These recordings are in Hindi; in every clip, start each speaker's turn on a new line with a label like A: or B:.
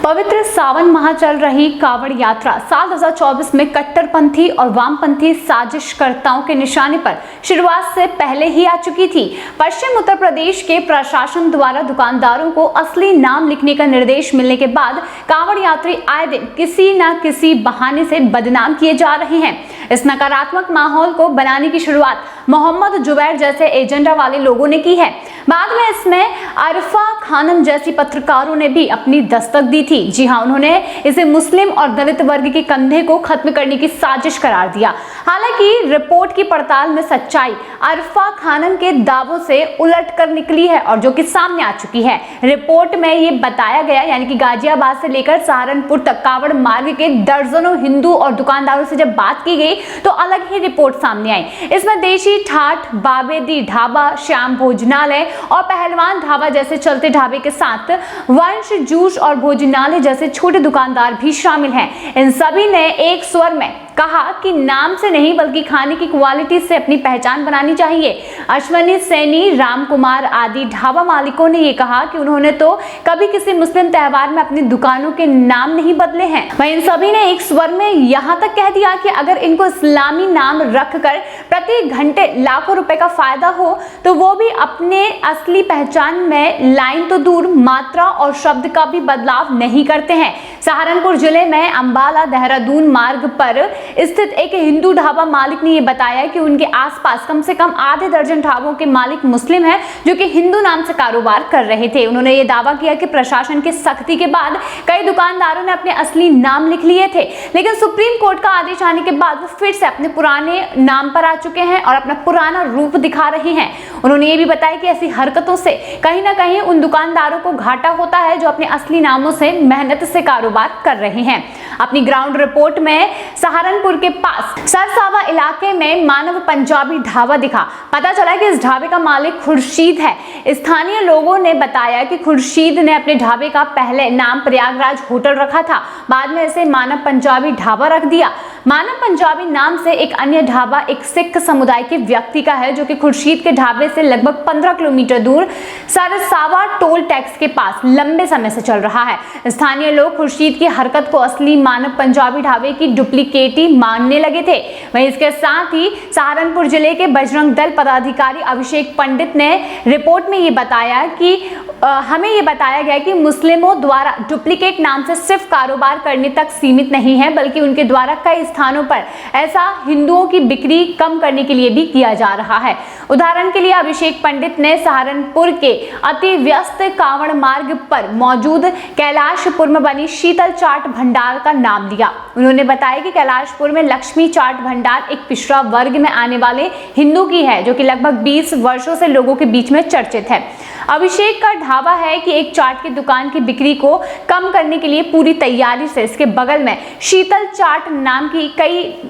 A: पवित्र सावन माह चल रही कांवड़ यात्रा साल 2024 में कट्टरपंथी और वामपंथी साजिशकर्ताओं के निशाने पर शुरुआत से पहले ही आ चुकी थी। पश्चिम उत्तर प्रदेश के प्रशासन द्वारा दुकानदारों को असली नाम लिखने का निर्देश मिलने के बाद कांवड़ यात्री आए दिन किसी न किसी बहाने से बदनाम किए जा रहे हैं। इस नकारात्मक माहौल को बनाने की शुरुआत मोहम्मद जुबैर जैसे एजेंडा वाले लोगों ने की है। बाद में इसमें अरफा खानम जैसी पत्रकारों ने भी अपनी दस्तक दी थी। जी हां, उन्होंने इसे मुस्लिम और दलित वर्ग के कंधे को खत्म करने की साजिश करार दिया। हालांकि रिपोर्ट की पड़ताल में सच्चाई अरफा खानम के दावों से उलट कर निकली है और जो कि सामने आ चुकी है। रिपोर्ट में ये बताया गया, यानी कि गाजियाबाद से लेकर सहारनपुर तक कांवड़ मार्ग के दर्जनों हिंदू और दुकानदारों से जब बात की गई तो अलग ही रिपोर्ट सामने आई। इसमें देशी ठाठ, बाबेदी ढाबा, श्याम भोजनालय और पहलवान ढाबा जैसे चलते ढाबे के साथ वंश जूस और भोजनालय जैसे छोटे दुकानदार भी शामिल हैं। इन सभी ने एक स्वर में कहा कि नाम से नहीं बल्कि खाने की क्वालिटी से अपनी पहचान बनानी चाहिए। अश्वनी सैनी, राम कुमार आदि ढाबा मालिकों ने ये कहा कि उन्होंने तो कभी किसी मुस्लिम त्योहार में अपनी दुकानों के नाम नहीं बदले हैं। वहीं इन सभी ने एक स्वर में यहाँ तक कह दिया कि अगर इनको इस्लामी नाम रखकर प्रति घंटे लाखों रुपए का फायदा हो तो वो भी अपने असली पहचान में लाइन तो दूर मात्रा और शब्द का भी बदलाव नहीं करते हैं। सहारनपुर जिले में अंबाला देहरादून मार्ग पर स्थित एक हिंदू ढाबा मालिक ने यह बताया कि उनके आसपास कम से कम आधे दर्जन ढाबों के मालिक मुस्लिम हैं जो कि हिंदू नाम से कारोबार कर रहे थे। उन्होंने ये दावा किया कि प्रशासन की सख्ती के बाद कई दुकानदारों ने अपने असली नाम लिख लिए थे, लेकिन सुप्रीम कोर्ट का आदेश आने के बाद वो फिर से अपने पुराने नाम पर आ चुके हैं और अपना पुराना रूप दिखा रहे हैं। उन्होंने ये भी बताया कि ऐसी हरकतों से कहीं ना कहीं उन दुकानदारों को घाटा होता है जो अपने असली नामों से मेहनत से कारोबार कर रहे हैं। अपनी ग्राउंड रिपोर्ट में सहारनपुर के पास सरसावा इलाके में मानव पंजाबी ढाबा दिखा। पता चला कि इस ढाबे का मालिक खुर्शीद है। स्थानीय लोगों ने बताया कि खुर्शीद ने अपने ढाबे का पहले नाम प्रयागराज होटल रखा था, बाद में इसे मानव पंजाबी ढाबा रख दिया। मानव पंजाबी नाम से एक अन्य ढाबा एक सिख समुदाय के व्यक्ति का है जो कि खुर्शीद के ढाबे से लगभग 15 किलोमीटर दूर सरसावा टोल टैक्स के पास लंबे समय से चल रहा है। स्थानीय लोग खुर्शीद की हरकत को असली मानव पंजाबी ढाबे की डुप्लीकेट ही मानने लगे थे। वहीं इसके साथ ही सहारनपुर जिले के बजरंग दल पदाधिकारी अभिषेक पंडित ने रिपोर्ट में ये बताया कि हमें ये बताया गया कि मुस्लिमों द्वारा डुप्लीकेट नाम से सिर्फ कारोबार करने तक सीमित नहीं है, बल्कि उनके द्वारा कई स्थानों पर ऐसा हिंदुओं की बिक्री कम करने के लिए भी किया जा रहा है। उदाहरण के लिए अभिषेक पंडित ने सहारनपुर के अति व्यस्त कांवड़ मार्ग पर मौजूद कैलाशपुर में बनी शीतल चाट भंडार का नाम लिया। उन्होंने बताया कि कैलाशपुर में लक्ष्मी चाट भंडार एक पिछड़ा वर्ग में आने वाले हिंदू की है जो कि लगभग 20 वर्षों से लोगों के बीच में चर्चित है। अभिषेक का ढाबा है कि एक चाट की दुकान की बिक्री को कम करने के लिए पूरी तैयारी से इसके बगल में शीतल चाट नाम की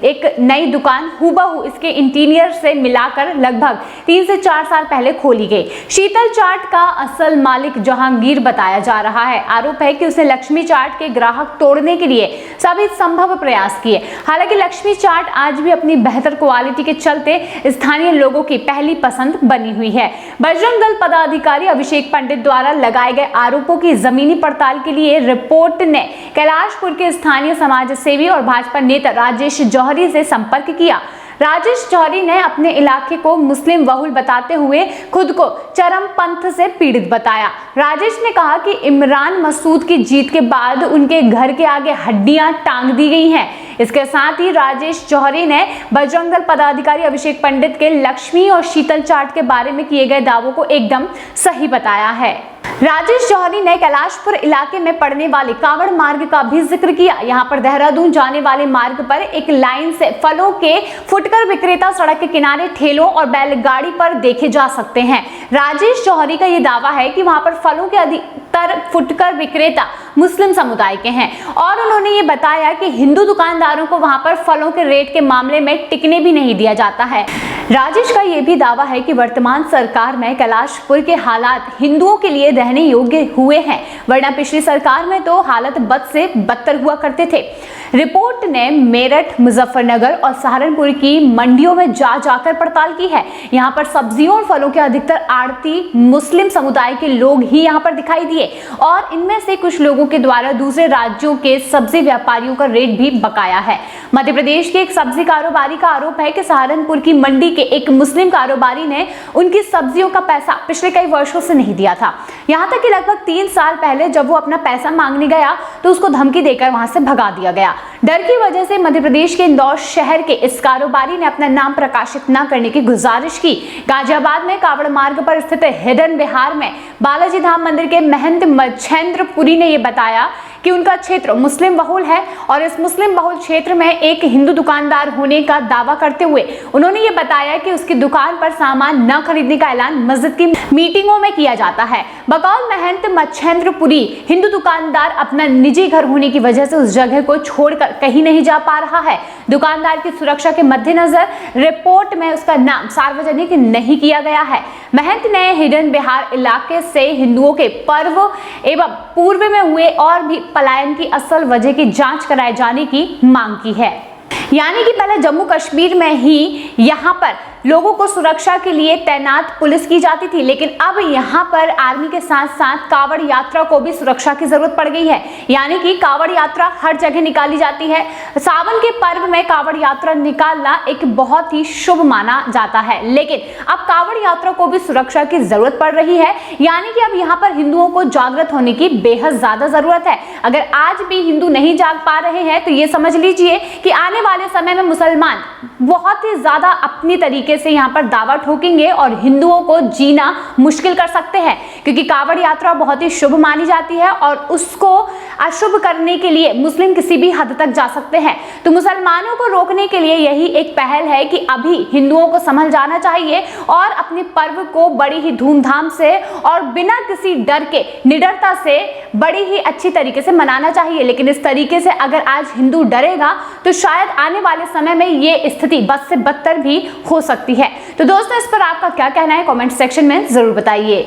A: एक नई दुकान हूबहू इसके इंटीरियर से मिलाकर लगभग 3 से 4 साल पहले खोली गई। शीतल चाट का असल मालिक जहांगीर बताया जा रहा है। आरोप है कि उसने लक्ष्मी चाट के ग्राहक तोड़ने के लिए सभी संभव प्रयास किए। हालांकि लक्ष्मी चाट आज भी अपनी बेहतर क्वालिटी के चलते स्थानीय लोगों की पहली पसंद बनी हुई है। बजरंग दल पदाधिकारी अभिषेक पंडित द्वारा लगाए गए आरोपों की जमीनी पड़ताल के लिए रिपोर्ट ने कैलाशपुर के स्थानीय समाज सेवी और भाजपा नेता राजेश जौहरी से संपर्क किया। राजेश जौहरी ने अपने इलाके को मुस्लिम बहुल बताते हुए खुद को चरमपंथ से पीड़ित बताया। राजेश ने कहा कि इमरान मसूद की जीत के बाद उनके घर के आगे हड्डियां टांग दी गई हैं। इसके साथ ही राजेश जौहरी ने बजरंग दल पदाधिकारी अभिषेक पंडित के लक्ष्मी और शीतल चाट के बारे में किए गए दावों को एकदम सही बताया है। राजेश जौहरी ने कैलाशपुर इलाके में पड़ने वाले कांवड़ मार्ग का भी जिक्र किया। यहाँ पर देहरादून जाने वाले मार्ग पर एक लाइन से फलों के फुटकर विक्रेता सड़क के किनारे ठेलों और बैलगाड़ी पर देखे जा सकते हैं। राजेश जौहरी का ये दावा है कि वहां पर फलों के अधिकतर फुटकर विक्रेता मुस्लिम समुदाय के हैं और उन्होंने ये बताया कि हिंदू दुकानदारों को वहां पर फलों के रेट के मामले में टिकने भी नहीं दिया जाता है। राजेश का यह भी दावा है कि वर्तमान सरकार में कैलाशपुर के हालात हिंदुओं के लिए रहने योग्य हुए हैं, वरना पिछली सरकार में तो हालत बद से बदतर हुआ करते थे। रिपोर्ट ने मेरठ, मुजफ्फरनगर और सहारनपुर की मंडियों में जाकर पड़ताल की है। यहाँ पर सब्जियों और फलों के अधिकतर आड़ती मुस्लिम समुदाय के लोग ही यहाँ पर दिखाई दिए और इनमें से कुछ लोगों के द्वारा दूसरे राज्यों के सब्जी व्यापारियों का रेट भी बकाया है। मध्य प्रदेश के एक सब्जी कारोबारी का आरोप है कि सहारनपुर की मंडी के एक मुस्लिम कारोबारी ने उनकी सब्जियों का पैसा पिछले कई वर्षों से नहीं दिया था। यहाँ तक कि लगभग 3 साल पहले जब वो अपना पैसा मांगने गया तो उसको धमकी देकर वहां से भगा दिया गया। डर की वजह से मध्य प्रदेश के इंदौर शहर के इस कारोबारी ने अपना नाम प्रकाशित न करने की गुजारिश की। गाजियाबाद में कावड़ मार्ग पर स्थित हिडन बिहार में बालाजी धाम मंदिर के महंत मच्छेंद्र पुरी ने यह बताया कि उनका क्षेत्र मुस्लिम बहुल है और इस मुस्लिम बहुल क्षेत्र में एक हिंदू दुकानदार होने का दावा करते हुए उन्होंने ये बताया कि उसकी दुकान पर सामान न खरीदने का ऐलान मस्जिद की मीटिंगों में किया जाता है। बकौल महंत मच्छेंद्र पुरी, हिंदू दुकानदार अपना निजी घर होने की वजह से उस जगह को छोड़कर कहीं नहीं जा पा रहा है। दुकानदार की सुरक्षा के मद्देनजर रिपोर्ट में उसका नाम सार्वजनिक नहीं किया गया है। महंत ने हिडन बिहार इलाके से हिंदुओं के पर्व एवं पूर्व में हुए और भी पलायन की असल वजह की जांच कराए जाने की मांग की है। यानी कि पहले जम्मू कश्मीर में ही यहाँ पर लोगों को सुरक्षा के लिए तैनात पुलिस की जाती थी, लेकिन अब यहाँ पर आर्मी के साथ साथ कावड़ यात्रा को भी सुरक्षा की जरूरत पड़ गई है। यानी कि कावड़ यात्रा हर जगह निकाली जाती है। सावन के पर्व में कावड़ यात्रा निकालना एक बहुत ही शुभ माना जाता है, लेकिन अब कावड़ यात्रा को भी सुरक्षा की जरूरत पड़ रही है। यानी कि अब यहाँ पर हिंदुओं को जागृत होने की बेहद ज्यादा जरूरत है। अगर आज भी हिंदू नहीं जाग पा रहे हैं तो ये समझ लीजिए कि आने वाले समय में मुसलमान बहुत ही ज्यादा अपनी तरीके से यहाँ पर दावा ठोकेंगे और हिंदुओं को जीना मुश्किल कर सकते हैं, क्योंकि कावड़ यात्रा बहुत ही शुभ मानी जाती है और उसको अशुभ करने के लिए मुस्लिम किसी भी हद तक जा सकते हैं। तो मुसलमानों को रोकने के लिए यही एक पहल है कि अभी हिंदुओं को संभल जाना चाहिए और अपने पर्व को बड़ी ही धूमधाम से और बिना किसी डर के निडरता से बड़ी ही अच्छी तरीके से मनाना चाहिए। लेकिन इस तरीके से अगर आज हिंदू डरेगा तो शायद आने वाले समय में ये स्थिति बद से बदतर भी हो सकती है। तो दोस्तों, इस पर आपका क्या कहना है कमेंट सेक्शन में जरूर बताइए।